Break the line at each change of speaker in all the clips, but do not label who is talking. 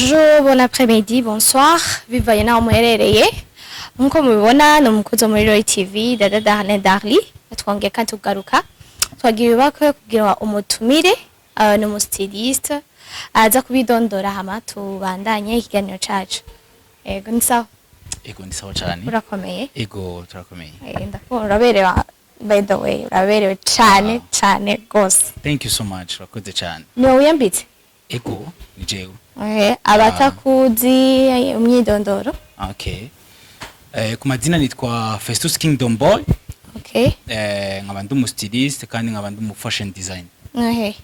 Bonjour, bon après-midi, bonsoir. Bivaye na umuherereye. Nkuko mubibona no mukozo muri Royi TV dada Dahane Darli. Twongeye kandi tugaruka. Twagiye bakwe kugira umutumire no mustyliste aza kubidondora hama tubandanye ikiganiro cacu. Ego ni sawa.
Ego ni sawa cyane.
Urakomeye.
Ego turakomeye.
Ndakubona uraberewe by the way, uraberewe cyane cyane gose.
Thank you so much. Urakoze cyane.
No wiyambitse.
Ego ni jewe.
Abatakuzi umyidondoro.
Okay. Ku mazina nitwa Festus Kingdom Boy.
Okay.
Nkaba ndi umustyliste kandi nkaba ndi fashion design.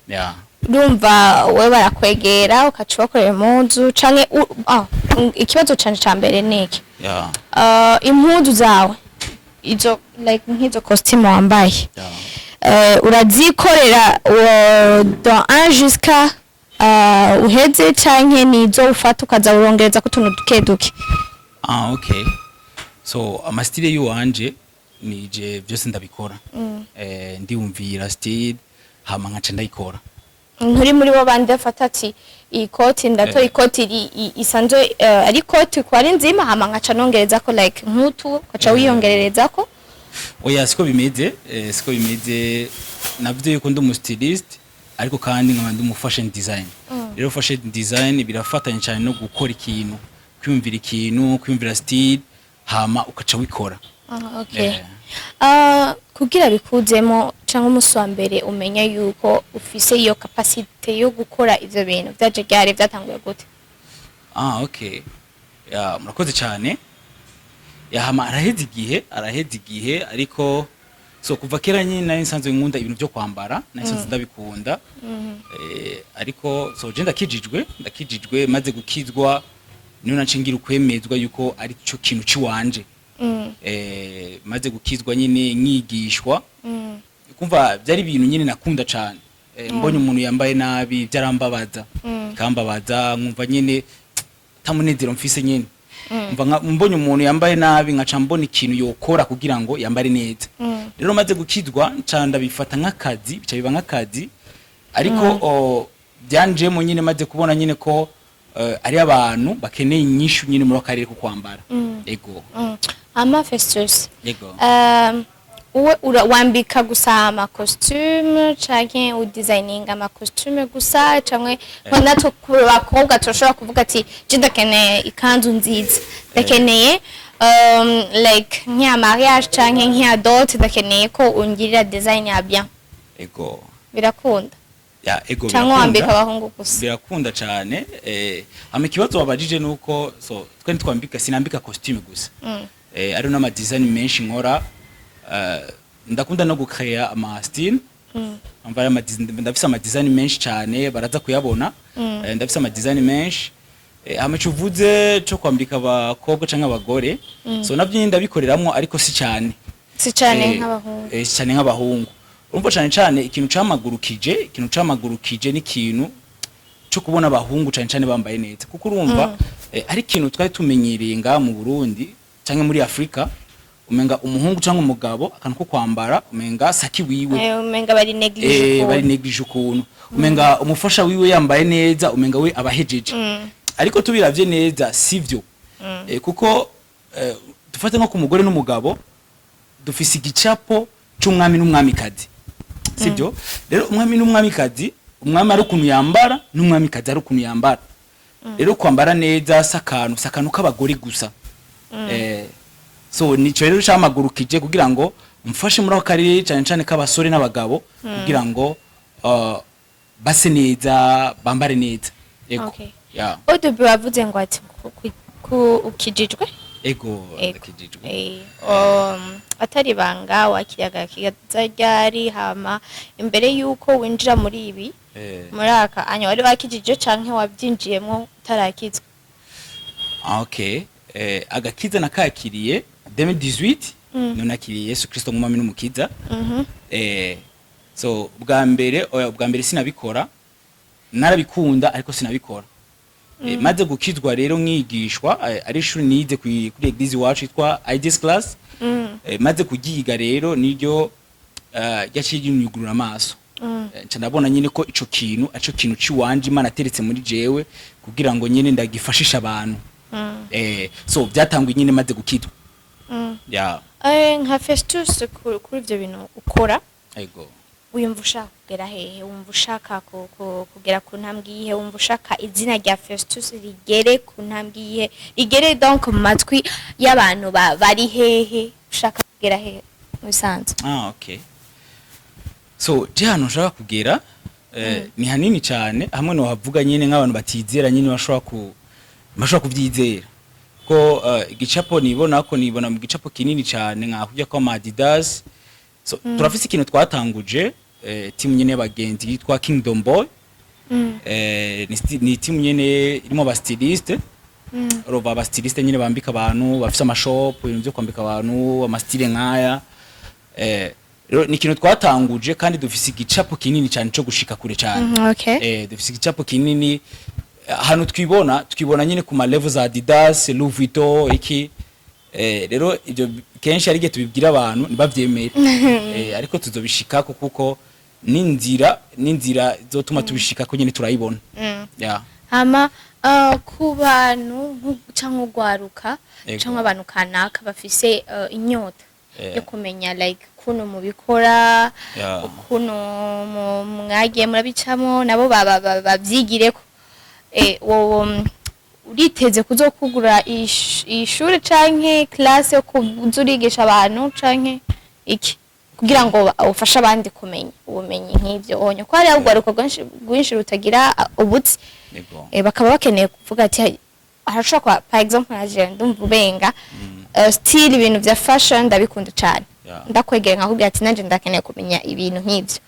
Yeah.
Urumva we barakwegera ukacubakorera impuzu canke ikibazo cyane cyambere niki?
Yeah.
Impuzu zawe izo like nkizo costume wambaye.
Yeah.
Urazikorera dans un jusqu'à uheze canke nizo ufata ukaza urongereza ko tuntu duke duke?
Okay. So amastyle yuwanje nije byose ndabikora. Ndiyumvira style hama nkaca ndayikora.
Nturi muri bo bandi bafata ati ikoti ndato ikoti isanzwe ari koti kwari nzima hama nkaca nongereza ko like nkutu kaca wiyongerereza ko?
Oya siko bimeze, siko bimeze navyo yuko ndi umustyliste ariko kandi nkaba ndi fashion design. Rero fashion design birafatanya cyane no gukora ikintu, kwiyumvira ikintu, kwiyumvira style hama ukaca wikora.
Okay. Kugira bikuzemo cyangwa umuswa mbere umenya yuko ufise iyo capacity yo gukora ivyo bintu byaje byari byatanguye gute?
Okay. Ya murakoze cyane. Ya hama araheze igihe ariko so kuva kera nyine nari nsanzwe nkunda ibintu byo kwambara nari nsanzwe ndabikunda. Ariko so je ndakijijwe maze gukizwa niyo nacingira ukwemezwa yuko ari cyo kintu ciwanje. Maze gukizwa nyine nkigishwa. Kumva byari ibintu nyine nakunda cyane. Mbonye umuntu yambaye nabi byarambabaza. Kambabaza nkumva nyine tamunezero mfise nyine. Mbonye umuntu yambaye nabi nkaca mbona ikintu yokora kugira ngo yambare neza. Rero maze gukizwa ncanda bifata nk'akazi, bica biba nk'akazi. Ariko byanjemo nyine maze kubona nyine ko ari abantu bakeneye inyishu nyine muri akarere ko kwambara. Ego.
Ama Festus.
Ego.
Uwe wambika gusa ama costume canke u designing ama costume gusa canke natwe kubakobwa turashobora kuvuga ati je ndakeneye ikanzu nziza. Ndakeneye like nkya mariage canke nkya dot ndakeneye ko ungirira design ya bien.
Ego.
Birakunda.
Ya ego
birakunda. Canke wambika abahungu gusa.
Birakunda cyane. Ama kibazo wabajije nuko so twende twambika sinambika costume gusa. Ari n'ama design menshi nkora. Ndakunda no gukrea ama style. Amvara ndafise ama design menshi cyane baraza kuyabona. Ndafise ama design menshi. Amacuvuze cyo kwambika abakobwa canke abagore. So navyo ndabikoreramwo ariko si cyane.
Si cyane nk'abahungu.
Cyane nk'abahungu. Urumva cyane ikintu camagurukije ni ikintu cyo kubona abahungu cyane bambaye neza. Kuko urumva ari ikintu twari tumenyereye nga mu Burundi canke muri Afrika. Umenga umuhungu cyangwa umugabo akantu ko kwambara umenga saki wiwe
umenga bari neglige
ukuntu umenga umufasha wiwe yambaye neza umenga we abahejeje. Ariko tubiravye neza sivyo. Kuko dufate nko ku mugore n'umugabo dufise igicapo cy'umwami n'umwamikazi sivyo. Rero umwami n'umwamikazi umwami ari ukuntu yambara n'umwamikazi ari ukuntu yambara. Rero kwambara neza sakanu k'abagore gusa. So nico rero camagurukije kugira ngo umfashe muri akarere cyane k'abasore n'abagabo kugira ngo base neza bambare neza. Ego.
Okay.
Yeah.
Odo bavuze ngo ati ukijijwe?
Ego ndakijijwe.
Atari banga wakiriyaga kigazajyari hama imbere yuko winjira muri ibi muri aka anya wari wakijije canke wabyinjiyemo tarakizwe?
Okay. Agakiza nakakiriye 2018 nonakiriye Yesu Kristo nk'umwami n'umukiza. So bwa mbere sinabikora narabikunda ariko sinabikora. Maze gukizwa rero nkigishwa ari ishuri nize kuri eglise wacu yitwa IDS class. Maze kugiga rero niryo yaciye nyugurura amaso nca ndabona nyine ko ico kintu ciwanje Imana ateretse muri jewe kugira ngo nyine ndagifashisha abantu so byatanguye nyine maze gukitwa
nka Festus kuri ivyo bintu ukora
ego
wumva ushaka kugera hehe wumva ushaka kugera ku ntambwe yihe wumva ushaka izina rya Festus rigere ku ntambwe yihe rigere donc mu matwi y'abantu bari hehe ushaka kugera hehe musanze
okay so je hano ushaka kugera ni hanini cyane hamwe no havuga nyine nk'abantu batizera nyine bashobora kuvyizera ko igicapo nibona mu gicapo kinini cyane nkakujya kwa Adidas so turafise ikintu twatanguje team nyene y'abagenzi yitwa Kingdom Boy ni team nyene irimo ba styliste rova ba styliste nyene bambika abantu bafise amashop ibintu byo kwambika abantu amastyle nkaya ni ikintu twatanguje kandi dufise igicapo kinini cyane cyo gushika kure cyane dufise igicapo kinini hano twibona nyine ku ma level za Adidas Louis Vuitton iki rero ibyo kenshi ari gihe tubibwira abantu ntibavyemere ariko tuzobishikako kuko n'inzira zotuma tubishikako nyine turayibona
hama ku bantu cyangwa ugwaruka cyangwa abantu kanaka bafise inyota yo kumenya like kuno mubikora kuno mwagiye murabicamo nabo bavyigireko uriteze kuzokugura ishuri canke classe yo kuzurigisha abantu canke iki kugira ngo ufashe abandi kumenya ubumenyi nk'ivyo onye ko hari ugwaruka rwinshi rutagira ubutsi bakaba bakeneye kuvuga ati arashaka par exemple naje ndumva ubenga style ibintu vya fashion ndabikunda cyane ndakwegera nkakubwira ati nanje ndakeneye kumenya ibintu nk'ivyo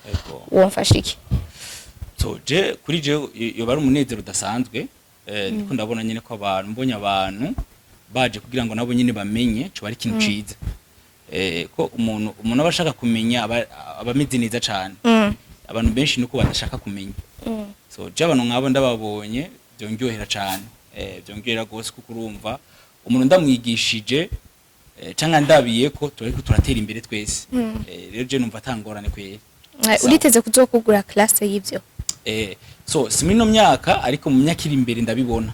womfasha iki
so je kuri je yoba ari umunezero udasanzwe niko ndabona nyine ko abantu mbonye abantu baje kugira ngo nabo nyine bamenye cyo bari kintu ciza ko umuntu abashaka kumenya abameze neza cyane abantu benshi nuko badashaka kumenya so je abantu nkabo ndababonye byongyohera cyane byongera gose kuko urumva umuntu ndamwigishije cyangwa ndabiye ko turiko turatera imbere twese rero je numva atangorane kwere
uriteze kuzokugura classe y'ivyo
so simino myaka ariko mu myaka iri imbere ndabibona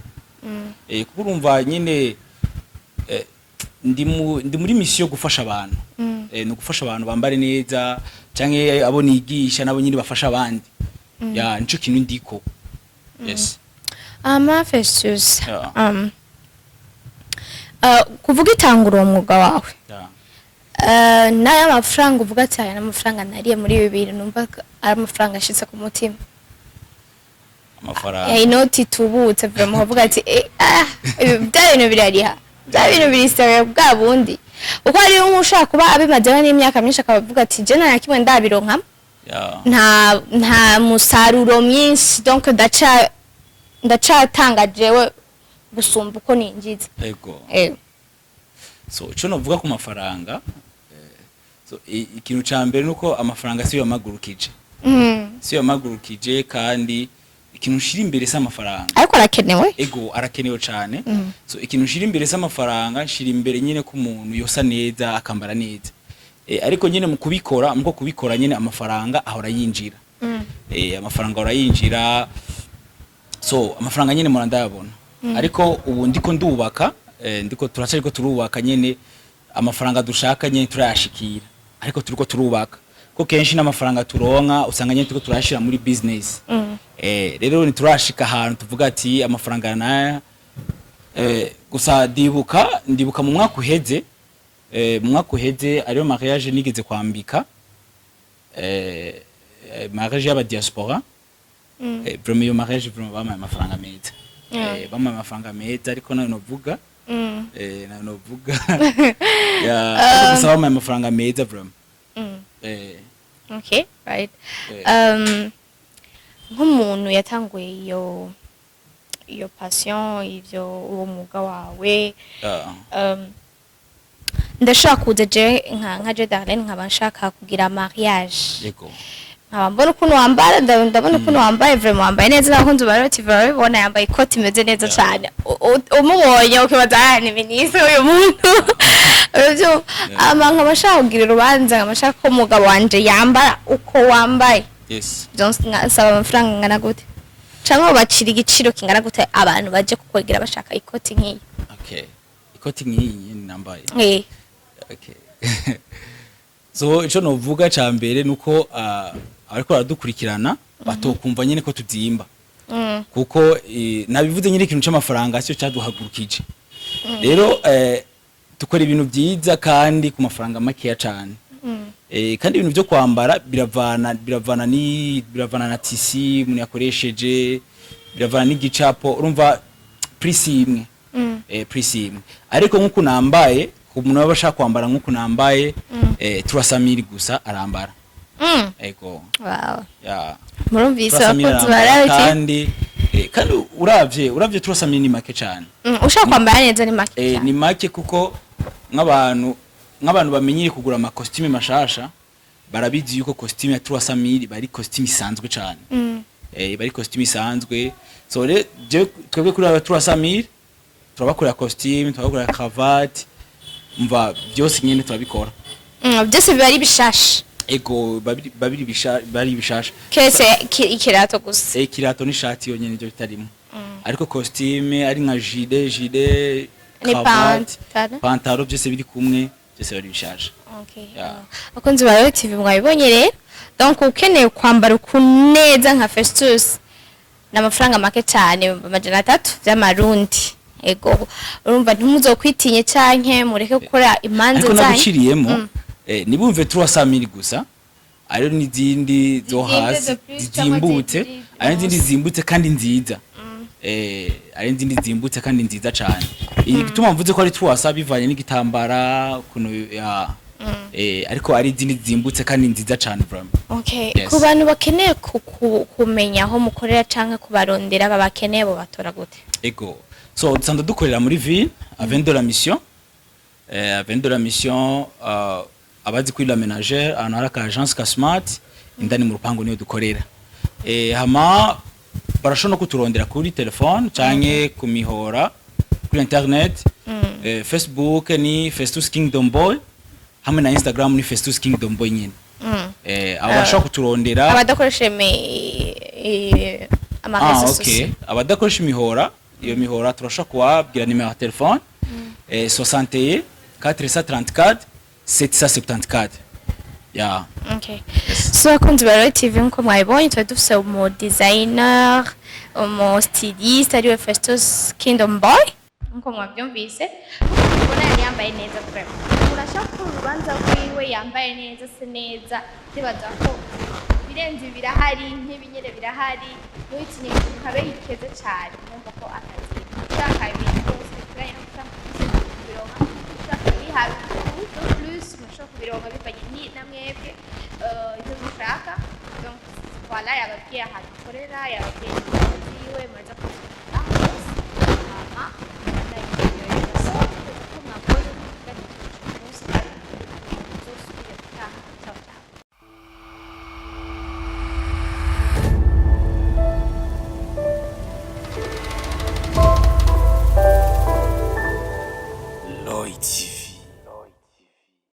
kuko urumva nyine ndi muri mission yo gufasha abantu no gufasha abantu bambare neza canke abo nigisha nabo nyine bafasha abandi nico kintu ndiko yes
Festus kuvuga itangura uwo mwuga wawe n'aya mafaranga uvuga ati aya n'amafaranga nariye muri ibi bintu numva ari amafaranga ashitse ku mutima
amafaranga
inoti tubutse vraiment uvuga ati bya bintu birariha bya bintu birisabe bwa bundi uko ari ushaka kuba abimazeho n'imyaka myinshi akavuga ati je nta kimwe ndabironka nta musaruro mwinshi donc ndacatanga jewe gusumba uko ninjiza
ego so ico novuga ku mafaranga so ikintu ca mbere nuko amafaranga siyo yamagurukije kandi ikintu shira imbere s'amafaranga
ariko arakenewe
ego arakenewe cyane so ikintu shira imbere s'amafaranga shira imbere nyine ku muntu yosa neza akambara neza ariko nyine mu kubikora nyine amafaranga ahora yinjira amafaranga ahora yinjira so amafaranga nyine mura ndayabona ariko ubu ndiko ndubaka turacariko turubaka nyene amafaranga dushaka nyene turayashikira ariko turiko turubaka ko kenshi n'amafaranga turonka usanga nyene turiko turashira muri business rero niturashika ahantu tuvuga ati amafaranga naya gusa ndibuka mu mwaka uheze ariyo mariage nigeze kwambika mariage y'aba diaspora vraiment iyo mariage vraiment bamaye amafaranga meza bamaye amafaranga meza ariko nayo novuga gusa bamaye amafaranga meza vraiment
okay right nk'umuntu yatanguye iyo passion ivyo uwo mwuga wawe ndashaka kuza je nka je Darlene nkaba nshaka kugira mariage
yego
nkaba mbona ukuntu wambara ndabona ukuntu wambaye vraiment wambaye neza nakunze baroti babona yambaye ikoti imeze neza cyane umubonye ukibaza ni ministre uyu muntu nkaba nshaka kugira urubanza nkaba nshaka ko umugabo wanje yambara uko wambaye
yes
saba amafaranga ngana gute cyangwa bacira igiciro kingana gute abantu baje kukwegera bashaka ikoti nk'iyi
okay ikoti nk'iyi nambaye okay so ico novuga ca mbere nuko ariko baradukurikirana batokumva nyene ko tuzimba kuko nabivuze nyine ikintu c'amafaranga cyo cyaduhagurukije rero tukora ibintu byiza kandi ku mafaranga makeya cyane kandi ibintu byo kwambara biravana na tisi umuntu yakoresheje biravana n'igicapo urumva prisimwe prisimwe ariko nk'uko nambaye umuntu waba ashaka kwambara nk'uko nambaye turasamiri gusa arambara ego
wow
ya
murumvise abakozi barawe
kandi uravye turasamiri ni make cyane
ushaka kwambara neza ni make
ni make kuko nk'abantu bamenyere kugura ama costume mashasha barabizi yuko costume ya turasamiri bari costume isanzwe cyane bari costume isanzwe so twebwe kuri aba turasamiri turabakorera costume turabakorera cravate umva byose nyene turabikora
byose bari bishasha
ego bari bishasha
kese ikirato gusa
ikirato n'ishati yonyene byo bitarimo ariko costume ari nka gilet cravate pantalo byose biri kumwe byose bari bishasha
okay abakunzi ba Royi TV mwabibonye rero donc ukeneye kwambara ukuneza nka Festus n'amafaranga make cyane 300 by'amarundi ego urumva ntimuzokwitinye canke mureke gukora imanze zanyu
ariko nabiciriyemo nibumve turasamiri gusa ari n'izindi zo hasi zizimbutse ari n'izindi zimbutse kandi nziza ari n'izindi zimbutse kandi nziza cyane igituma mvuze ko ari turasa bivanye n'igitambara kuno ariko ari izindi zimbutse kandi nziza cyane vraiment
okay ku bantu bakeneye kumenya aho mukorera canke kubarondera babakeneye bo batora gute
ego so dusanzwe dukorera muri ville avec de la mission abazi kuri la ménagère ahantu hari agence ka smart indani mu rupango niyo dukorera hama barashobora kuturondera kuri telefone canke ku mihora kuri internet Facebook ni Festus Kingdom Boy hamwe na Instagram ni Festus Kingdom Boy nyene abashaka kuturondera
abadakoresha amarezo
okay abadakoresha imihora iyo mihora turashaka kubabwira nimero ya telefone 61 434 774 ya
okay so akunzi ba Royi TV nko mwabibonye twa dufise umu designer umu stylist ariwe Festus Kingdom Boy nko mwabyumvise ubona yari yambaye neza vraiment urashaka urubanza rwiwe yambaye neza se neza tibaza ko birenze birahari nk'ibinyere birahari n'uyitinye kabe yikeze cyane numva ko akazi cyaka ibintu byose kiranye no kubironka cyaka bihawe plus mushaka kubironka bivanye namwebwe ibyo mushaka donc voilà yababwiye ahantu akorera yababwiye iwe muraza kumusanga mama